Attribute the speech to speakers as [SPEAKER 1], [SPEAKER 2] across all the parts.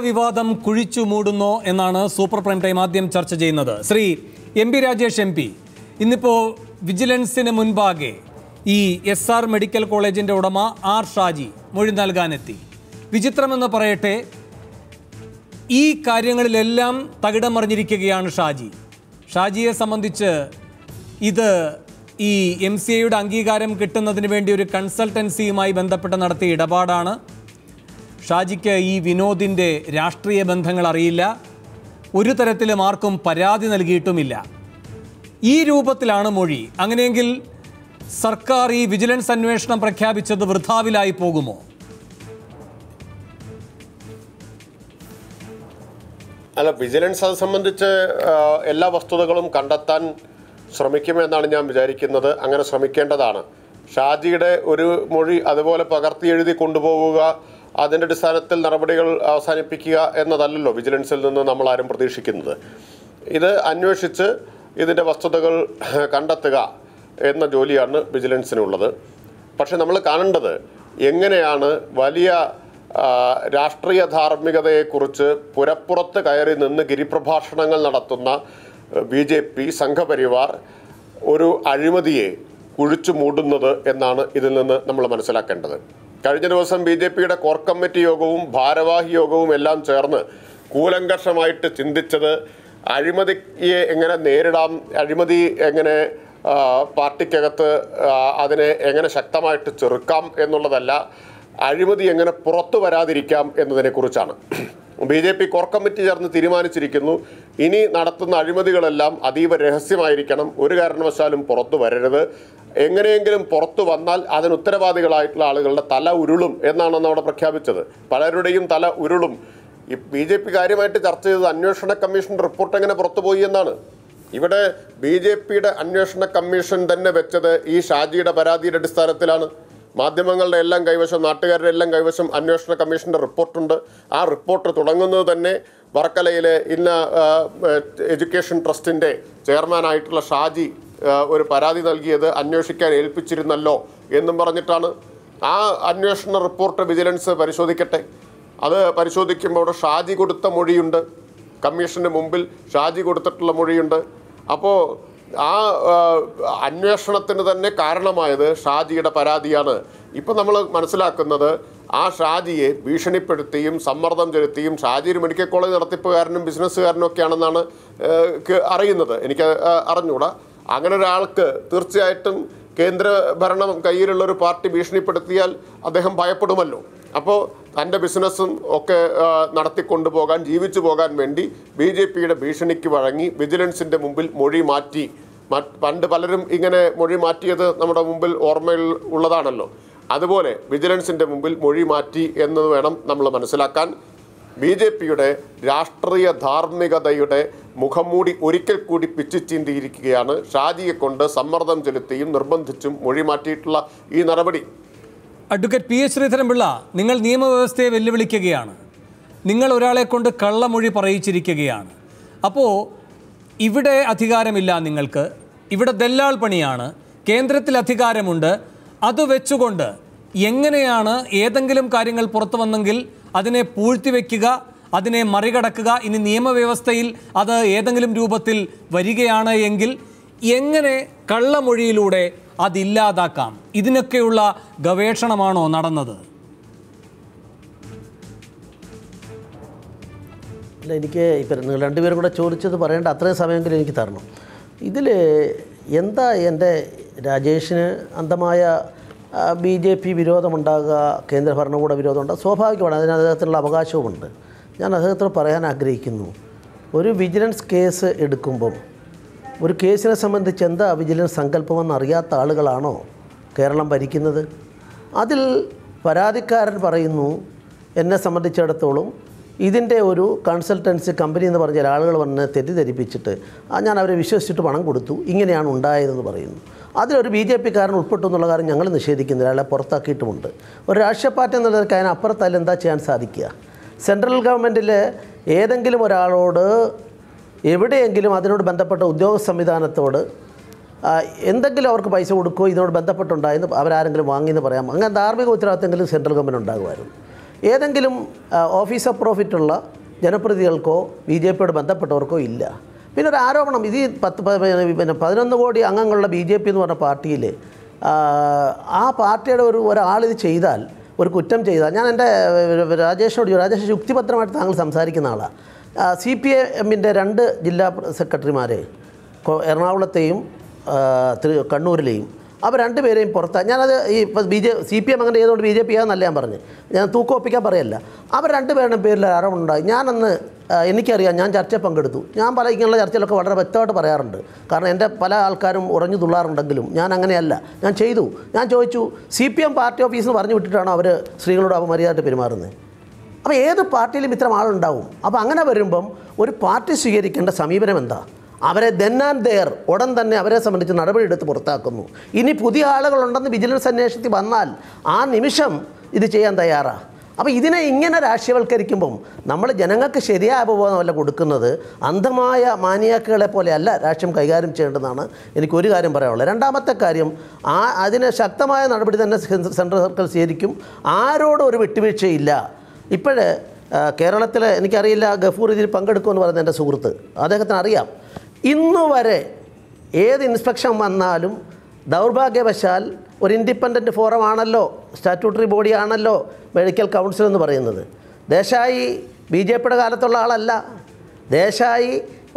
[SPEAKER 1] വിവാദം കുഴിച്ചു മൂടുന്നോ എന്നാണ് സൂപ്പർ പ്രൈം ടൈം ആദ്യം ചർച്ച ചെയ്യുന്നത്. Shri M P Rajesh M P ഇന്നിപ്പോൾ വിജിലൻസിന് മുൻപാകെ ഈ SR മെഡിക്കൽ കോളേജിൻ്റെ ഉടമ ആർ ഷാജി മൊഴി നൽകാനെത്തി. വിചിത്രമെന്ന് പറയട്ടെ, ഈ കാര്യങ്ങളിലെല്ലാം തകിടം മറിഞ്ഞിരിക്കുകയാണ് ഷാജിയെ സംബന്ധിച്ച് ഇത് ഈ MCAയുടെ അംഗീകാരം കിട്ടുന്നതിന് വേണ്ടി ഒരു കൺസൾട്ടൻസിയുമായി ബന്ധപ്പെട്ട് നടത്തിയ ഇടപാടാണ്. ഷാജിക്ക് ഈ വിനോദിൻ്റെ രാഷ്ട്രീയ ബന്ധങ്ങൾ അറിയില്ല, ഒരു തരത്തിലും ആർക്കും പരാതി നൽകിയിട്ടുമില്ല. ഈ രൂപത്തിലാണ് മൊഴി. അങ്ങനെയെങ്കിൽ സർക്കാർ ഈ വിജിലൻസ് അന്വേഷണം പ്രഖ്യാപിച്ചത് വൃഥാവിലായി പോകുമോ?
[SPEAKER 2] അല്ല, വിജിലൻസ് അത് സംബന്ധിച്ച് എല്ലാ വസ്തുതകളും കണ്ടെത്താൻ ശ്രമിക്കുമെന്നാണ് ഞാൻ വിചാരിക്കുന്നത്. അങ്ങനെ ശ്രമിക്കേണ്ടതാണ്. ഷാജിയുടെ ഒരു മൊഴി അതുപോലെ പകർത്തി എഴുതി കൊണ്ടുപോവുക, അതിൻ്റെ അടിസ്ഥാനത്തിൽ നടപടികൾ അവസാനിപ്പിക്കുക എന്നതല്ലല്ലോ വിജിലൻസിൽ നിന്ന് നമ്മൾ ആരും പ്രതീക്ഷിക്കുന്നത്. ഇത് അന്വേഷിച്ച് ഇതിൻ്റെ വസ്തുതകൾ കണ്ടെത്തുക എന്ന ജോലിയാണ് വിജിലൻസിനുള്ളത്. പക്ഷെ നമ്മൾ കാണേണ്ടത് എങ്ങനെയാണ് വലിയ രാഷ്ട്രീയ ധാർമ്മികതയെക്കുറിച്ച് പുരപ്പുറത്ത് കയറി നിന്ന് ഗിരിപ്രഭാഷണങ്ങൾ നടത്തുന്ന BJP സംഘപരിവാർ ഒരു അഴിമതിയെ കുഴിച്ചു മൂടുന്നത് എന്നാണ് ഇതിൽ നിന്ന് നമ്മൾ മനസ്സിലാക്കേണ്ടത്. കഴിഞ്ഞ ദിവസം BJPയുടെ കോർ കമ്മിറ്റി യോഗവും ഭാരവാഹി യോഗവും എല്ലാം ചേർന്ന് കൂലങ്കഷമായിട്ട് ചിന്തിച്ചത് അഴിമതിയെ എങ്ങനെ നേരിടാം, അഴിമതി എങ്ങനെ പാർട്ടിക്കകത്ത് അതിനെ എങ്ങനെ ശക്തമായിട്ട് ചെറുക്കാം എന്നുള്ളതല്ല, അഴിമതി എങ്ങനെ പുറത്തു വരാതിരിക്കാം എന്നതിനെക്കുറിച്ചാണ്. BJP കോർ കമ്മിറ്റി ചേർന്ന് തീരുമാനിച്ചിരിക്കുന്നു, ഇനി നടത്തുന്ന അഴിമതികളെല്ലാം അതീവ രഹസ്യമായിരിക്കണം, ഒരു കാരണവശാലും പുറത്തു വരരുത്. എങ്ങനെയെങ്കിലും പുറത്തു വന്നാൽ അതിന് ഉത്തരവാദികളായിട്ടുള്ള ആളുകളുടെ തല ഉരുളും എന്നാണ് അവിടെ പ്രഖ്യാപിച്ചത്. പലരുടെയും തല ഉരുളും. ഈ BJP കാര്യമായിട്ട് ചർച്ച ചെയ്തത് അന്വേഷണ കമ്മീഷൻ റിപ്പോർട്ട് എങ്ങനെ പുറത്തുപോയി എന്നാണ്. ഇവിടെ BJPയുടെ അന്വേഷണ കമ്മീഷൻ തന്നെ വെച്ചത് ഈ ഷാജിയുടെ പരാതിയുടെ അടിസ്ഥാനത്തിലാണ്. മാധ്യമങ്ങളുടെ എല്ലാം കൈവശം, നാട്ടുകാരുടെ എല്ലാം കൈവശം അന്വേഷണ കമ്മീഷൻ്റെ റിപ്പോർട്ടുണ്ട്. ആ റിപ്പോർട്ട് തുടങ്ങുന്നത് തന്നെ വർക്കലയിലെ ഇന്ന എഡ്യൂക്കേഷൻ ട്രസ്റ്റിൻ്റെ ചെയർമാനായിട്ടുള്ള ഷാജി ഒരു പരാതി നൽകിയത് അന്വേഷിക്കാൻ ഏൽപ്പിച്ചിരുന്നല്ലോ എന്നും പറഞ്ഞിട്ടാണ്. ആ അന്വേഷണ റിപ്പോർട്ട് വിജിലൻസ് പരിശോധിക്കട്ടെ. അത് പരിശോധിക്കുമ്പോൾ അവിടെ ഷാജി കൊടുത്ത മൊഴിയുണ്ട്, കമ്മീഷന് മുമ്പിൽ ഷാജി കൊടുത്തിട്ടുള്ള മൊഴിയുണ്ട്. അപ്പോൾ ആ അന്വേഷണത്തിന് തന്നെ കാരണമായത് ഷാജിയുടെ പരാതിയാണ്. ഇപ്പം നമ്മൾ മനസ്സിലാക്കുന്നത് ആ ഷാജിയെ ഭീഷണിപ്പെടുത്തിയും സമ്മർദ്ദം ചെലുത്തിയും, ഷാജി ഒരു മെഡിക്കൽ കോളേജ് നടത്തിപ്പുകാരനും ബിസിനസ്സുകാരനും ഒക്കെയാണെന്നാണ് അറിയുന്നത്. എനിക്ക് അറിഞ്ഞൂടാ. അങ്ങനെ ഒരാൾക്ക് തീർച്ചയായിട്ടും കേന്ദ്ര ഭരണം കയ്യിലുള്ളൊരു പാർട്ടി ഭീഷണിപ്പെടുത്തിയാൽ അദ്ദേഹം ഭയപ്പെടുമല്ലോ. അപ്പോൾ തൻ്റെ ബിസിനസ്സും ഒക്കെ നടത്തിക്കൊണ്ടുപോകാൻ, ജീവിച്ചു പോകാൻ വേണ്ടി BJPയുടെ ഭീഷണിക്ക് വഴങ്ങി വിജിലൻസിൻ്റെ മുമ്പിൽ മൊഴി മാറ്റി. പണ്ട് പലരും ഇങ്ങനെ മൊഴി മാറ്റിയത് നമ്മുടെ മുമ്പിൽ ഓർമ്മയിൽ ഉള്ളതാണല്ലോ. അതുപോലെ വിജിലൻസിൻ്റെ മുമ്പിൽ മൊഴി മാറ്റി എന്ന് വേണം നമ്മൾ മനസ്സിലാക്കാൻ. BJPയുടെ രാഷ്ട്രീയ ധാർമ്മികതയുടെ മുഖംമൂടി ഒരിക്കൽ കൂടി പിച്ചിച്ചീന്തിയിരിക്കുകയാണ് ഷാജിയെ കൊണ്ട് സമ്മർദ്ദം ചെലുത്തിയും നിർബന്ധിച്ചും മൊഴി മാറ്റിയിട്ടുള്ള ഈ നടപടി.
[SPEAKER 1] അഡ്വക്കേറ്റ് PH ശ്രീധരൻപിള്ള, നിങ്ങൾ നിയമവ്യവസ്ഥയെ വെല്ലുവിളിക്കുകയാണ്. നിങ്ങൾ ഒരാളെ കൊണ്ട് കള്ളമൊഴി പറയിച്ചിരിക്കുകയാണ്. അപ്പോൾ ഇവിടെ അധികാരമില്ല നിങ്ങൾക്ക്, ഇവിടെ ദല്ലാൾ പണിയാണ്, കേന്ദ്രത്തിൽ അധികാരമുണ്ട്. അത് വെച്ചുകൊണ്ട് എങ്ങനെയാണ് ഏതെങ്കിലും കാര്യങ്ങൾ പുറത്തു വന്നെങ്കിൽ അതിനെ പൂഴ്ത്തിവെക്കുക, അതിനെ മറികടക്കുക? ഇനി നിയമവ്യവസ്ഥയിൽ അത് ഏതെങ്കിലും രൂപത്തിൽ വരികയാണ് എങ്കിൽ എങ്ങനെ കള്ളമൊഴിയിലൂടെ അതില്ലാതാക്കാം? ഇതിനൊക്കെയുള്ള ഗവേഷണമാണോ നടന്നത്?
[SPEAKER 3] അല്ല, എനിക്ക് ഇപ്പം നിങ്ങൾ രണ്ടുപേരും കൂടെ ചോദിച്ചത് പറയേണ്ട അത്രയും സമയമെങ്കിലും എനിക്ക് തരണം. ഇതിൽ എന്താ എൻ്റെ രാജേഷിന് അന്ധമായ BJP വിരോധമുണ്ടാകുക, കേന്ദ്ര ഭരണകൂട വിരോധമുണ്ടാകുക സ്വാഭാവികമാണ്. അതിന് അദ്ദേഹത്തിനുള്ള അവകാശവുമുണ്ട്. ഞാൻ അദ്ദേഹത്തോട് പറയാൻ ആഗ്രഹിക്കുന്നു, ഒരു വിജിലൻസ് കേസ് എടുക്കുമ്പം ഒരു കേസിനെ സംബന്ധിച്ച് എന്താ വിജിലൻസ് സങ്കല്പമെന്ന് അറിയാത്ത ആളുകളാണോ കേരളം ഭരിക്കുന്നത്? അതിൽ പരാതിക്കാരൻ പറയുന്നു, എന്നെ സംബന്ധിച്ചിടത്തോളം ഇതിൻ്റെ ഒരു കൺസൾട്ടൻസി കമ്പനി എന്ന് പറഞ്ഞാൽ ആളുകൾ വന്ന് തെറ്റിദ്ധരിപ്പിച്ചിട്ട് ഞാൻ അവരെ വിശ്വസിച്ചിട്ട് പണം കൊടുത്തു, ഇങ്ങനെയാണ് ഉണ്ടായതെന്ന് പറയുന്നു. അതിലൊരു BJPക്കാരൻ ഉൾപ്പെട്ടു എന്നുള്ള കാര്യം ഞങ്ങൾ നിഷേധിക്കുന്നില്ല, അയാളെ പുറത്താക്കിയിട്ടുമുണ്ട്. ഒരു രാഷ്ട്രീയ പാർട്ടി എന്നുള്ളതൊക്കെ അതിന് അപ്പുറത്തല്ല എന്താ ചെയ്യാൻ സാധിക്കുക? സെൻട്രൽ ഗവൺമെൻറ്റിൽ ഏതെങ്കിലും ഒരാളോട് എവിടെയെങ്കിലും അതിനോട് ബന്ധപ്പെട്ട ഉദ്യോഗ സംവിധാനത്തോട് എന്തെങ്കിലും അവർക്ക് പൈസ കൊടുക്കുകയോ ഇതിനോട് ബന്ധപ്പെട്ടുണ്ടായെന്ന് അവരാരെങ്കിലും വാങ്ങിയെന്ന് പറയാം. അങ്ങനെ ധാർമ്മിക ഉത്തരവാദിത്തമെങ്കിലും സെൻട്രൽ ഗവൺമെൻറ് ഉണ്ടാകുമായിരുന്നു. ഏതെങ്കിലും ഓഫീസ് ഓഫ് പ്രോഫിറ്റുള്ള ജനപ്രതിനിധികൾക്കോ BJPയോട് ബന്ധപ്പെട്ടവർക്കോ ഇല്ല. പിന്നെ ഒരു ആരോപണം, ഇത് 11 കോടി അംഗങ്ങളുള്ള BJP എന്ന് പറഞ്ഞ പാർട്ടിയിൽ ആ പാർട്ടിയുടെ ഒരാളിത് ചെയ്താൽ, ഒരു കുറ്റം ചെയ്താൽ, ഞാൻ എൻ്റെ രാജേഷ് യുക്തിഭദ്രമായിട്ട് താങ്കൾ സംസാരിക്കുന്ന ആളാണ്. CPMൻ്റെ 2 ജില്ലാ സെക്രട്ടറിമാരെ എറണാകുളത്തെയും കണ്ണൂരിലെയും അവർ 2 പേരെയും പുറത്താണ്. ഞാനത് ഈ CPM അങ്ങനെ ചെയ്തുകൊണ്ട് BJP ആണെന്നല്ല ഞാൻ പറഞ്ഞു, ഞാൻ തൂക്കൊപ്പിക്കാൻ പറയല്ല. അവർ 2 പേരുടെ പേരിൽ ആരോപണം ഉണ്ടായി. ഞാനന്ന് എനിക്കറിയാം, ഞാൻ ചർച്ചയിൽ പങ്കെടുത്തു. ഞാൻ പല ഇങ്ങനെയുള്ള ചർച്ചയിലൊക്കെ വളരെ വ്യക്തമായിട്ട് പറയാറുണ്ട്. കാരണം എൻ്റെ പല ആൾക്കാരും ഉറഞ്ഞു തുള്ളാറുണ്ടെങ്കിലും ഞാൻ അങ്ങനെയല്ല, ഞാൻ ചെയ്തു. ഞാൻ ചോദിച്ചു, CPM പാർട്ടി ഓഫീസിൽ നിന്ന് പറഞ്ഞു വിട്ടിട്ടാണോ അവർ സ്ത്രീകളോട് അപമര്യാദയായിട്ട് പെരുമാറുന്നത്? അപ്പോൾ ഏത് പാർട്ടിയിലും ഇത്തരം ആളുണ്ടാവും. അപ്പോൾ അങ്ങനെ വരുമ്പം ഒരു പാർട്ടി സ്വീകരിക്കേണ്ട സമീപനം എന്താ? അവരെ ദെൻ ആൻഡ് ദെയർ ഉടൻ തന്നെ അവരെ സംബന്ധിച്ച് നടപടിയെടുത്ത് പുറത്താക്കുന്നു. ഇനി പുതിയ ആളുകളുണ്ടെന്ന് വിജിലൻസ് അന്വേഷണത്തിൽ വന്നാൽ ആ നിമിഷം ഇത് ചെയ്യാൻ തയ്യാറാണ്. അപ്പോൾ ഇതിനെ ഇങ്ങനെ രാഷ്ട്രീയവൽക്കരിക്കുമ്പം നമ്മൾ ജനങ്ങൾക്ക് ശരിയായ അവബോധമല്ല കൊടുക്കുന്നത്. അന്ധമായ മാനിയാക്കുകളെ പോലെയല്ല രാഷ്ട്രീയം കൈകാര്യം ചെയ്യേണ്ടതെന്നാണ് എനിക്കൊരു കാര്യം പറയാനുള്ളത്. രണ്ടാമത്തെ കാര്യം, അതിന് ശക്തമായ നടപടി തന്നെ സെൻട്രൽ സർക്കിൾ സ്വീകരിക്കും. ആരോടും ഒരു വിട്ടുവീഴ്ചയില്ല. ഇപ്പോഴേ കേരളത്തിൽ എനിക്കറിയില്ല, ഗഫൂർ ഇതിൽ പങ്കെടുക്കുമെന്ന് പറയുന്നത് എൻ്റെ സുഹൃത്ത്, അദ്ദേഹത്തിന് അറിയാം. ഇന്നുവരെ ഏത് ഇൻസ്പെക്ഷൻ വന്നാലും ദൗർഭാഗ്യവശാൽ ഒരു ഇൻഡിപെൻഡൻറ്റ് ഫോറം ആണല്ലോ, സ്റ്റാറ്റ്യൂട്ടറി ബോഡി ആണല്ലോ മെഡിക്കൽ കൗൺസിൽ എന്ന് പറയുന്നത്. ദേശായി BJPയുടെ കാലത്തുള്ള ആളല്ല. ദേശായി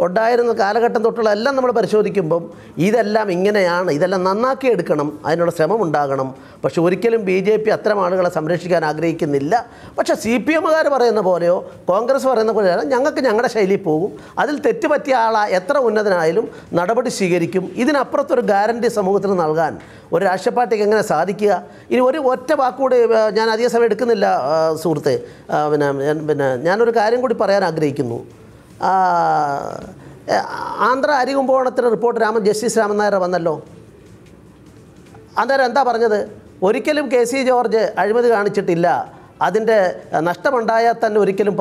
[SPEAKER 3] ഉണ്ടായിരുന്ന കാലഘട്ടം തൊട്ടുള്ള എല്ലാം നമ്മൾ പരിശോധിക്കുമ്പം ഇതെല്ലാം ഇങ്ങനെയാണ്. ഇതെല്ലാം നന്നാക്കി എടുക്കണം, അതിനുള്ള ശ്രമം ഉണ്ടാകണം. പക്ഷെ ഒരിക്കലും BJP അത്തരം ആളുകളെ സംരക്ഷിക്കാൻ ആഗ്രഹിക്കുന്നില്ല. പക്ഷേ CPMകാർ പറയുന്ന പോലെയോ കോൺഗ്രസ് പറയുന്ന പോലെയോ ഞങ്ങൾക്ക് ഞങ്ങളുടെ ശൈലിയിൽ പോകും. അതിൽ തെറ്റുപറ്റിയ എത്ര ഉന്നതനായാലും നടപടി സ്വീകരിക്കും. ഇതിനപ്പുറത്തൊരു ഗ്യാരണ്ടി സമൂഹത്തിന് നൽകാൻ ഒരു രാഷ്ട്രീയ പാർട്ടിക്ക് എങ്ങനെ സാധിക്കുക? ഇനി ഒറ്റ വാക്കുകൂടി ഞാൻ അധിക സമയം എടുക്കുന്നില്ല സുഹൃത്തെ. ഞാനൊരു കാര്യം കൂടി പറയാൻ ആഗ്രഹിക്കുന്നു. ആന്ധ്ര അരികുംഭകോണത്തിന് റിപ്പോർട്ട് ജസ്റ്റിസ് രാമൻ നായർ വന്നല്ലോ. അന്നേരം എന്താ പറഞ്ഞത്? ഒരിക്കലും KC ജോർജ് അഴിമതി കാണിച്ചിട്ടില്ല, അതിൻ്റെ നഷ്ടമുണ്ടായാൽ തന്നെ ഒരിക്കലും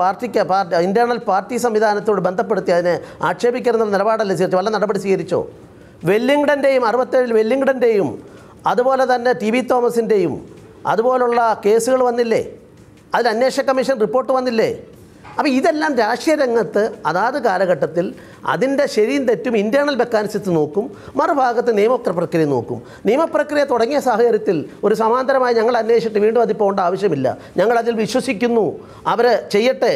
[SPEAKER 3] ഇൻറ്റേർണൽ പാർട്ടി സംവിധാനത്തോട് ബന്ധപ്പെടുത്തി അതിനെ ആക്ഷേപിക്കരുന്ന നിലപാടല്ലേ സ്വീകരിച്ചു? വല്ല നടപടി സ്വീകരിച്ചോ? വെല്ലിംഗ്ടൻ്റെയും 67 വെല്ലിംഗ്ടൻ്റെയും അതുപോലെ തന്നെ TB തോമസിൻ്റെയും അതുപോലുള്ള കേസുകൾ വന്നില്ലേ? അതിൽ അന്വേഷണ കമ്മീഷൻ റിപ്പോർട്ട് വന്നില്ലേ? അപ്പോൾ ഇതെല്ലാം രാഷ്ട്രീയ രംഗത്ത് അതാത് കാലഘട്ടത്തിൽ അതിൻ്റെ ശരിയും തെറ്റും ഇൻറ്റേർണൽ മെക്കാനിസത്തിൽ നോക്കും, മറുഭാഗത്ത് നിയമപ്രക്രിയ നോക്കും. നിയമപ്രക്രിയ തുടങ്ങിയ സാഹചര്യത്തിൽ ഒരു സമാന്തരമായി ഞങ്ങൾ അന്വേഷിച്ചിട്ട് വീണ്ടും അതിൽ പോകേണ്ട ആവശ്യമില്ല. ഞങ്ങളതിൽ വിശ്വസിക്കുന്നു, അവർ ചെയ്യട്ടെ,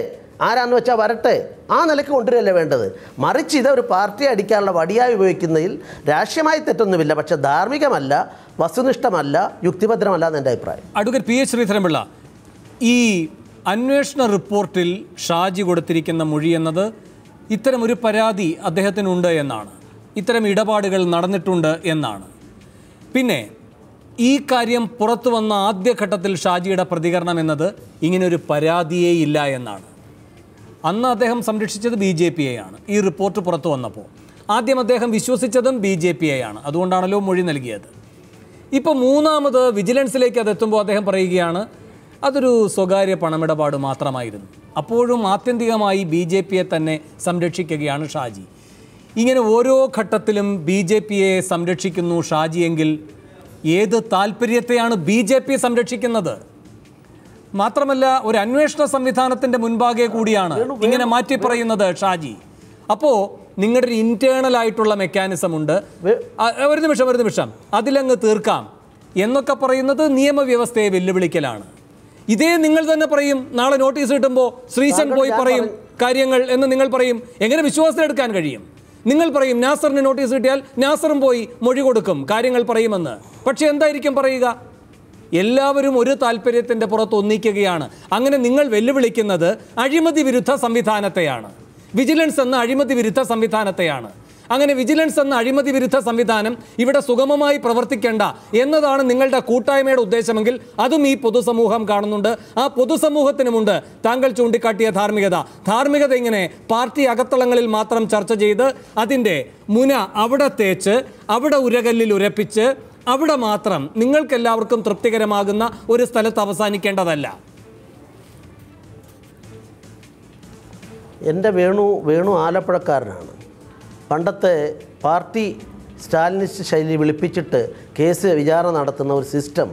[SPEAKER 3] ആരാന്ന് വെച്ചാൽ വരട്ടെ, ആ നിലയ്ക്ക് കൊണ്ടുവരികയല്ലേ വേണ്ടത്. മറിച്ച് ഇതൊരു പാർട്ടിയെ അടിക്കാനുള്ള വടിയായി ഉപയോഗിക്കുന്നതിൽ രാഷ്ട്രീയമായി തെറ്റൊന്നുമില്ല. പക്ഷേ ധാർമ്മികമല്ല, വസ്തുനിഷ്ഠമല്ല, യുക്തിഭദ്രമല്ല എന്ന് എൻ്റെ അഭിപ്രായം.
[SPEAKER 1] അഡ്വക്കേറ്റ് PH ശ്രീധരൻപിള്ള, ഈ അന്വേഷണ റിപ്പോർട്ടിൽ ഷാജി കൊടുത്തിരിക്കുന്ന മൊഴി എന്നത് ഇത്തരമൊരു പരാതി അദ്ദേഹത്തിനുണ്ട് എന്നാണ്, ഇത്തരം ഇടപാടുകൾ നടന്നിട്ടുണ്ട് എന്നാണ്. പിന്നെ ഈ കാര്യം പുറത്തു വന്ന ആദ്യഘട്ടത്തിൽ ഷാജിയുടെ പ്രതികരണം എന്നത് ഇങ്ങനൊരു പരാതിയേ ഇല്ല എന്നാണ്. അന്ന് അദ്ദേഹം സംരക്ഷിച്ചത് BJPയെയാണ്. ഈ റിപ്പോർട്ട് പുറത്തു വന്നപ്പോൾ ആദ്യം അദ്ദേഹം വിശ്വസിച്ചതും BJPയെയാണ്. അതുകൊണ്ടാണല്ലോ മൊഴി നൽകിയത്. ഇപ്പോൾ മൂന്നാമത് വിജിലൻസിലേക്ക് അതെത്തുമ്പോൾ അദ്ദേഹം പറയുകയാണ് അതൊരു സ്വകാര്യ പണമിടപാട് മാത്രമായിരുന്നു. അപ്പോഴും ആത്യന്തികമായി BJPയെ തന്നെ സംരക്ഷിക്കുകയാണ് ഷാജി. ഇങ്ങനെ ഓരോ ഘട്ടത്തിലും BJPയെ സംരക്ഷിക്കുന്നു ഷാജിയെങ്കിൽ ഏത് താല്പര്യത്തെയാണ് BJP സംരക്ഷിക്കുന്നത്? മാത്രമല്ല ഒരു അന്വേഷണ സംവിധാനത്തിൻ്റെ മുൻപാകെ കൂടിയാണ് ഇങ്ങനെ മാറ്റി പറയുന്നത് ഷാജി. അപ്പോൾ നിങ്ങളുടെ ഒരു ഇൻറ്റേർണൽ ആയിട്ടുള്ള മെക്കാനിസം ഉണ്ട്, ഒരു നിമിഷം അതിലങ്ങ് തീർക്കാം എന്നൊക്കെ പറയുന്നത് നിയമവ്യവസ്ഥയെ വെല്ലുവിളിക്കലാണ്. ഇതേ നിങ്ങൾ തന്നെ പറയും, നാളെ നോട്ടീസ് കിട്ടുമ്പോൾ ശ്രീശൻ പോയി പറയും കാര്യങ്ങൾ എന്ന് നിങ്ങൾ പറയും. എങ്ങനെ വിശ്വാസത്തിലെടുക്കാൻ കഴിയും? നിങ്ങൾ പറയും നാസറിന് നോട്ടീസ് കിട്ടിയാൽ നാസറും പോയി മൊഴി കൊടുക്കും, കാര്യങ്ങൾ പറയുമെന്ന്. പക്ഷെ എന്തായിരിക്കും പറയുക? എല്ലാവരും ഒരു താല്പര്യത്തിൻ്റെ പുറത്ത് ഒന്നിക്കുകയാണ്. അങ്ങനെ നിങ്ങൾ വെല്ലുവിളിക്കുന്നത് അഴിമതി വിരുദ്ധ സംവിധാനത്തെയാണ്, വിജിലൻസ് എന്ന അഴിമതി വിരുദ്ധ സംവിധാനത്തെയാണ്. അങ്ങനെ വിജിലൻസ് എന്ന അഴിമതി വിരുദ്ധ സംവിധാനം ഇവിടെ സുഗമമായി പ്രവർത്തിക്കേണ്ട എന്നതാണ് നിങ്ങളുടെ കൂട്ടായ്മയുടെ ഉദ്ദേശമെങ്കിൽ അതും ഈ പൊതുസമൂഹം കാണുന്നുണ്ട്. ആ പൊതുസമൂഹത്തിനുമുണ്ട് താങ്കൾ ചൂണ്ടിക്കാട്ടിയ ധാർമ്മികത ഇങ്ങനെ പാർട്ടി അകത്തളങ്ങളിൽ മാത്രം ചർച്ച ചെയ്ത് അതിൻ്റെ മുന അവിടെ തേച്ച് അവിടെ ഉരകല്ലിൽ ഉരപ്പിച്ച് അവിടെ മാത്രം നിങ്ങൾക്കെല്ലാവർക്കും തൃപ്തികരമാകുന്ന ഒരു സ്ഥലത്ത് അവസാനിക്കേണ്ടതല്ല.
[SPEAKER 3] എൻ്റെ വേണു ആലപ്പുഴക്കാരനാണ്. പണ്ടത്തെ പാർട്ടി സ്റ്റാലിനിസ്റ്റ് ശൈലി വിളിപ്പിച്ചിട്ട് കേസ് വിചാരണ നടത്തുന്ന ഒരു സിസ്റ്റം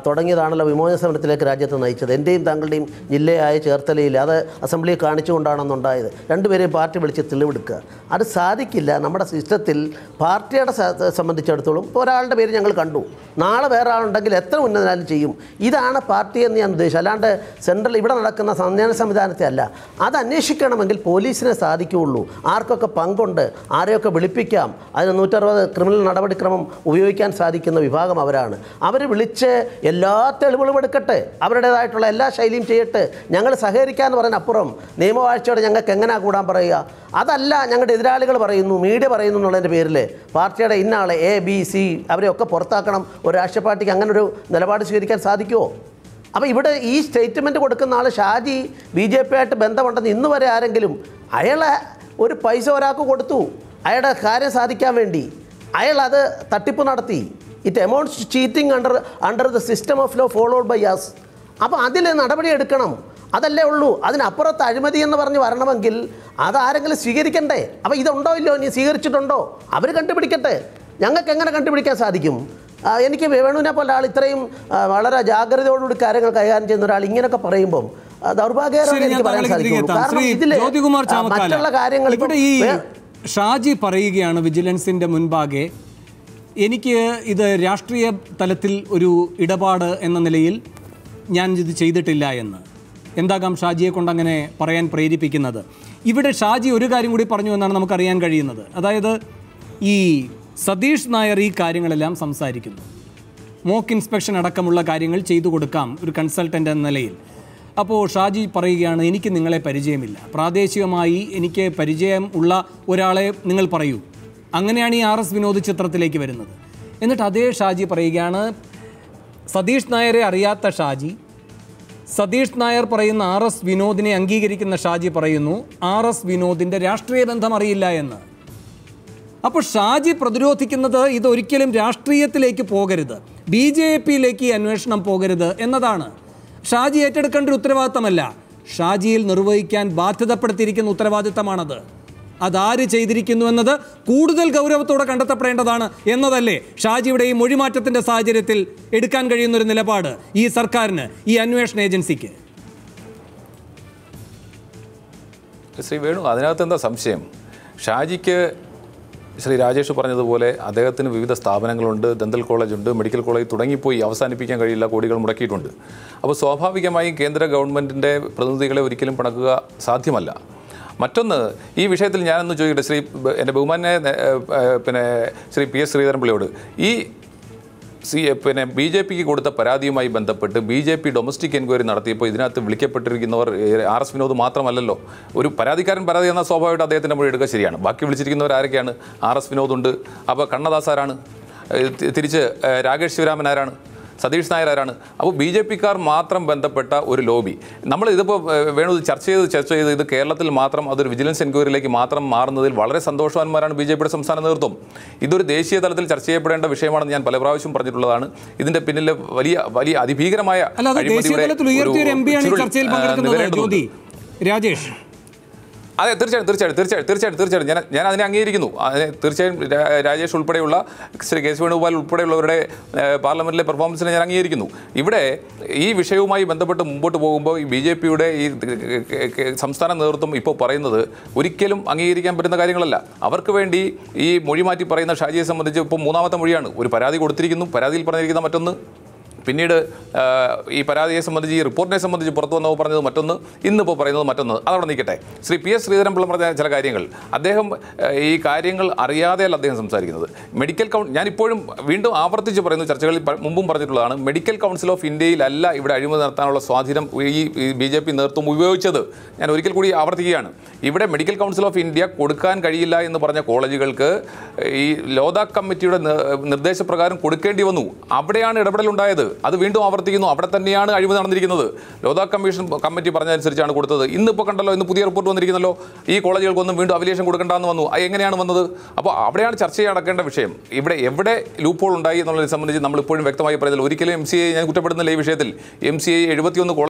[SPEAKER 3] തുടങ്ങിയതാണല്ലോ വിമോചന സമരത്തിലേക്ക് രാജ്യത്ത് നയിച്ചത്. എൻ്റെയും താങ്കളുടെയും ജില്ലയായ ചേർത്തലയിൽ അത് അസംബ്ലിയിൽ കാണിച്ചുകൊണ്ടാണെന്നുണ്ടായത്. രണ്ടുപേരെയും പാർട്ടി വിളിച്ച് തെളിവെടുക്കുക. അത് സാധിക്കില്ല. നമ്മുടെ സിസ്റ്റത്തിൽ പാർട്ടിയുടെ സംബന്ധിച്ചിടത്തോളം ഒരാളുടെ പേര് ഞങ്ങൾ കണ്ടു, നാളെ വേറെ ആളുണ്ടെങ്കിൽ എത്ര ഉന്നതനാലും ചെയ്യും. ഇതാണ് പാർട്ടി എന്ന് ഞാൻ ഉദ്ദേശിച്ചു. അല്ലാണ്ട് സെൻട്രൽ ഇവിടെ നടക്കുന്ന സംവിധാന സംവിധാനത്തെ അല്ല. അത് അന്വേഷിക്കണമെങ്കിൽ പോലീസിനെ സാധിക്കുകയുള്ളൂ. ആർക്കൊക്കെ പങ്കുണ്ട്, ആരെയൊക്കെ വിളിപ്പിക്കാം, അതിന് 160 ക്രിമിനൽ നടപടിക്രമം ഉപയോഗിക്കാൻ സാധിക്കുന്ന വിഭാഗം അവരാണ്. അവർ വിളിച്ച് എല്ലാ തെളിവുകളും എടുക്കട്ടെ, അവരുടേതായിട്ടുള്ള എല്ലാ ശൈലിയും ചെയ്യട്ടെ. ഞങ്ങൾ സഹകരിക്കാമെന്ന് പറയുന്നതിനപ്പുറം നിയമവാഴ്ചയോടെ ഞങ്ങൾക്ക് എങ്ങനെയാണ് കൂടാൻ പറയുക? അതല്ല ഞങ്ങളുടെ എതിരാളികൾ പറയുന്നു, മീഡിയ പറയുന്നു എന്നുള്ളതിൻ്റെ പേരിൽ പാർട്ടിയുടെ ഇന്നാളെ ABC അവരെയൊക്കെ പുറത്താക്കണം. ഒരു രാഷ്ട്രീയ പാർട്ടിക്ക് അങ്ങനെ ഒരു നിലപാട് സ്വീകരിക്കാൻ സാധിക്കുമോ? അപ്പോൾ ഇവിടെ ഈ സ്റ്റേറ്റ്മെൻറ്റ് കൊടുക്കുന്ന ആൾ ഷാജി BJP ആയിട്ട് ബന്ധമുണ്ടെന്ന് ഇന്ന് വരെ ആരെങ്കിലും, അയാളെ ഒരു പൈസ ഒരാൾക്ക് കൊടുത്തു അയാളുടെ കാര്യം സാധിക്കാൻ വേണ്ടി, അയാൾ അത് തട്ടിപ്പ് നടത്തി. It amounts to cheating under the system of law followed by us. അപ്പോൾ അതിൽ നടപടി എടുക്കണം. അതല്ലേ ഉള്ളൂ. അതിനപ്പുറത്ത് അഴിമതി എന്ന് പറഞ്ഞ് വരണമെങ്കിൽ അതാരെങ്കിലും സ്വീകരിക്കണ്ടേ? അപ്പോൾ ഇതുണ്ടോ ഇല്ലയോ, നീ സ്വീകരിച്ചിട്ടുണ്ടോ, അവർ കണ്ടുപിടിക്കട്ടെ. ഞങ്ങൾക്ക് എങ്ങനെ കണ്ടുപിടിക്കാൻ സാധിക്കും? എനിക്ക് വേണുവിനെ പോലെ ആൾ ഇത്രയും വളരെ ജാഗ്രതയോടുകൂടി കാര്യങ്ങൾ കൈകാര്യം ചെയ്യുന്ന ഒരാൾ ഇങ്ങനെയൊക്കെ പറയുമ്പം ദൗർഭാഗ്യകരമായി എനിക്ക് പറയാൻ സാധിക്കും. കാരണം ഇതിൽ മറ്റുള്ള കാര്യങ്ങൾ
[SPEAKER 1] ഇവിടെ ഈ ഷാജി പറയുകയാണ് വിജിലൻസിന്റെ മുൻപാകെ, എനിക്ക് ഇത് രാഷ്ട്രീയ തലത്തിൽ ഒരു ഇടപാട് എന്ന നിലയിൽ ഞാൻ ഇത് ചെയ്തിട്ടില്ല എന്ന്. എന്താകാം ഷാജിയെ കൊണ്ട് അങ്ങനെ പറയാൻ പ്രേരിപ്പിക്കുന്നത്? ഇവിടെ ഷാജി ഒരു കാര്യം കൂടി പറഞ്ഞു എന്നാണ് നമുക്കറിയാൻ കഴിയുന്നത്. അതായത് ഈ സതീഷ് നായർ ഈ കാര്യങ്ങളെല്ലാം സംസാരിക്കുന്നു. മോക്ക് ഇൻസ്പെക്ഷൻ അടക്കമുള്ള കാര്യങ്ങൾ ചെയ്തു കൊടുക്കാം ഒരു കൺസൾട്ടൻ്റ് എന്ന നിലയിൽ. അപ്പോൾ ഷാജി പറയുകയാണ്, എനിക്ക് നിങ്ങളെ പരിചയമില്ല, പ്രാദേശികമായി എനിക്ക് പരിചയം ഉള്ള ഒരാളെ നിങ്ങൾ പറയൂ. അങ്ങനെയാണ് ഈ RS വിനോദ് ചിത്രത്തിലേക്ക് വരുന്നത്. എന്നിട്ട് അതേ ഷാജി പറയുകയാണ്, സതീഷ് നായരെ അറിയാത്ത ഷാജി, സതീഷ് നായർ പറയുന്ന RS വിനോദിനെ അംഗീകരിക്കുന്ന ഷാജി പറയുന്നു RS വിനോദിൻ്റെ രാഷ്ട്രീയ ബന്ധം അറിയില്ല എന്ന്. അപ്പോൾ ഷാജി പ്രതിരോധിക്കുന്നത് ഇതൊരിക്കലും രാഷ്ട്രീയത്തിലേക്ക് പോകരുത്, BJPയിലേക്ക് ഈ അന്വേഷണം പോകരുത് എന്നതാണ്. ഷാജി ഏറ്റെടുക്കേണ്ട ഒരു ഉത്തരവാദിത്തമല്ല, ഷാജിയിൽ നിർവഹിക്കാൻ ബാധ്യതപ്പെടുത്തിയിരിക്കുന്ന ഉത്തരവാദിത്തമാണത്. അതാര് ചെയ്തിരിക്കുന്നു എന്നത് കൂടുതൽ ഗൗരവത്തോടെ കണ്ടെത്തപ്പെടേണ്ടതാണ് എന്നതല്ലേ ഷാജിയുടെ ഈ മൊഴിമാറ്റത്തിൻ്റെ സാഹചര്യത്തിൽ എടുക്കാൻ കഴിയുന്നൊരു നിലപാട് ഈ സർക്കാരിന്, ഈ അന്വേഷണ ഏജൻസിക്ക്?
[SPEAKER 4] ശ്രീ വേണു, അതിനകത്ത് എന്താ സംശയം? ഷാജിക്ക് ശ്രീ രാജേഷ് പറഞ്ഞതുപോലെ അദ്ദേഹത്തിന് വിവിധ സ്ഥാപനങ്ങളുണ്ട്, ദന്തൽ കോളേജുണ്ട്, മെഡിക്കൽ കോളേജ് തുടങ്ങിപ്പോയി അവസാനിപ്പിക്കാൻ കഴിയില്ല, കോടികൾ മുടക്കിയിട്ടുണ്ട്. അപ്പോൾ സ്വാഭാവികമായും കേന്ദ്ര ഗവൺമെൻറ്റിൻ്റെ പ്രതിനിധികളെ ഒരിക്കലും പിണക്കുക സാധ്യമല്ല. മറ്റൊന്ന്, ഈ വിഷയത്തിൽ ഞാനൊന്ന് ചോദിക്കട്ടെ എൻ്റെ ബഹുമാനെ ശ്രീ PS ശ്രീധരൻപിള്ളയോട്, ഈ BJPക്ക് കൊടുത്ത പരാതിയുമായി ബന്ധപ്പെട്ട് BJP ഡൊമസ്റ്റിക് എൻക്വയറി നടത്തിയപ്പോൾ ഇതിനകത്ത് വിളിക്കപ്പെട്ടിരിക്കുന്നവർ RS വിനോദ് മാത്രമല്ലല്ലോ. ഒരു പരാതിക്കാരൻ പരാതി എന്നാൽ സ്വാഭാവികമായിട്ട് അദ്ദേഹത്തിൻ്റെ മൊഴി എടുക്കുക ശരിയാണ്. ബാക്കി വിളിച്ചിരിക്കുന്നവർ ആരൊക്കെയാണ്? RS വിനോദുണ്ട്, അപ്പോൾ കണ്ണദാസ് ആരാണ്, തിരിച്ച് രാകേഷ് ശിവരാമൻ ആരാണ്, സതീഷ് നായർ ആരാണ്? അപ്പോൾ BJPക്കാർ മാത്രം ബന്ധപ്പെട്ട ഒരു ലോബി. നമ്മൾ ഇതിപ്പോൾ വേണു ചർച്ച ചെയ്ത് ഇത് കേരളത്തിൽ മാത്രം അതൊരു വിജിലൻസ് എൻക്വയറിയിലേക്ക് മാത്രം മാറുന്നതിൽ വളരെ സന്തോഷവാന്മാരാണ് BJPയുടെ സംസ്ഥാന നേതൃത്വം. ഇതൊരു ദേശീയ തലത്തിൽ ചർച്ച ചെയ്യപ്പെടേണ്ട വിഷയമാണെന്ന് ഞാൻ പല പ്രാവശ്യം പറഞ്ഞിട്ടുള്ളതാണ്. ഇതിൻ്റെ പിന്നിൽ വലിയ അതിഭീകരമായ
[SPEAKER 1] രാജേഷ്,
[SPEAKER 4] അതെ, തീർച്ചയായിട്ടും ഞാൻ അതിനെ അംഗീകരിക്കുന്നു. തീർച്ചയായും രാജേഷ് ഉൾപ്പെടെയുള്ള ശ്രീ കെ. വേണുഗോപാൽ ഉൾപ്പെടെയുള്ളവരുടെ പാർലമെൻറ്റിലെ പെർഫോമൻസിനെ ഞാൻ അംഗീകരിക്കുന്നു. ഇവിടെ ഈ വിഷയവുമായി ബന്ധപ്പെട്ട് മുമ്പോട്ട് പോകുമ്പോൾ ഈ BJPയുടെ ഈ സംസ്ഥാന നേതൃത്വം ഇപ്പോൾ പറയുന്നത് ഒരിക്കലും അംഗീകരിക്കാൻ പറ്റുന്ന കാര്യങ്ങളല്ല. അവർക്ക് വേണ്ടി ഈ മൊഴി മാറ്റി പറയുന്ന ഷാജിയെ സംബന്ധിച്ച് ഇപ്പോൾ മൂന്നാമത്തെ മൊഴിയാണ്. ഒരു പരാതി കൊടുത്തിരിക്കുന്നു, പരാതിയിൽ പറഞ്ഞിരിക്കുന്ന മറ്റൊന്ന്, പിന്നീട് ഈ പരാതിയെ സംബന്ധിച്ച് ഈ റിപ്പോർട്ടിനെ സംബന്ധിച്ച് പുറത്തു വന്നപ്പോൾ പറഞ്ഞത് മറ്റൊന്ന്, ഇന്നിപ്പോൾ പറയുന്നത് മറ്റൊന്ന്. അതവിടെ നിൽക്കട്ടെ. ശ്രീ PS ശ്രീധരൻപിള്ള പറഞ്ഞ ചില കാര്യങ്ങൾ, അദ്ദേഹം ഈ കാര്യങ്ങൾ അറിയാതെയല്ല അദ്ദേഹം സംസാരിക്കുന്നത്. മെഡിക്കൽ ഞാനിപ്പോഴും വീണ്ടും ആവർത്തിച്ച് പറയുന്നു, ചർച്ചകളിൽ മുമ്പും പറഞ്ഞിട്ടുള്ളതാണ്, മെഡിക്കൽ കൗൺസിൽ ഓഫ് ഇന്ത്യയിലല്ല ഇവിടെ അഴിമതി നടത്താനുള്ള സ്വാധീനം ഈ BJP നേതൃത്വം ഉപയോഗിച്ചത്. ഞാൻ ഒരിക്കൽ കൂടി ആവർത്തിക്കുകയാണ്. ഇവിടെ മെഡിക്കൽ കൗൺസിൽ ഓഫ് ഇന്ത്യ കൊടുക്കാൻ കഴിയില്ല എന്ന് പറഞ്ഞ കോളേജുകൾക്ക് ഈ ലോദാക് കമ്മിറ്റിയുടെ നിർദ്ദേശപ്രകാരം കൊടുക്കേണ്ടി വന്നു. അവിടെയാണ് ഇടപെടലുണ്ടായത്. അത് വീണ്ടും ആവർത്തിക്കുന്നു, അവിടെ തന്നെയാണ് അഴിമതി നടന്നിരിക്കുന്നത്. ലോദാക് കമ്മിറ്റി പറഞ്ഞതനുസരിച്ചാണ് കൊടുത്തത്. ഇന്നിപ്പോൾ കണ്ടല്ലോ, ഇന്ന് പുതിയ റിപ്പോർട്ട് വന്നിരിക്കുന്നല്ലോ, ഈ കോളേജുകൾക്കൊന്നും വീണ്ടും അഫിലിയേഷൻ കൊടുക്കേണ്ടെന്ന് വന്നു. അത് എങ്ങനെയാണ് വന്നത്? അപ്പോൾ അവിടെയാണ് ചർച്ച ചെയ്യാൻ നടക്കേണ്ട വിഷയം. ഇവിടെ എവിടെ ലൂപ്പ് ഹോൾ ഉണ്ടായി എന്നുള്ളതിനെ സംബന്ധിച്ച് നമ്മളിപ്പോഴും വ്യക്തമായി പറയുന്നില്ല. ഒരിക്കലും MCA ഞാൻ കുറ്റപ്പെടുന്നില്ല ഈ വിഷയത്തിൽ. MCA 71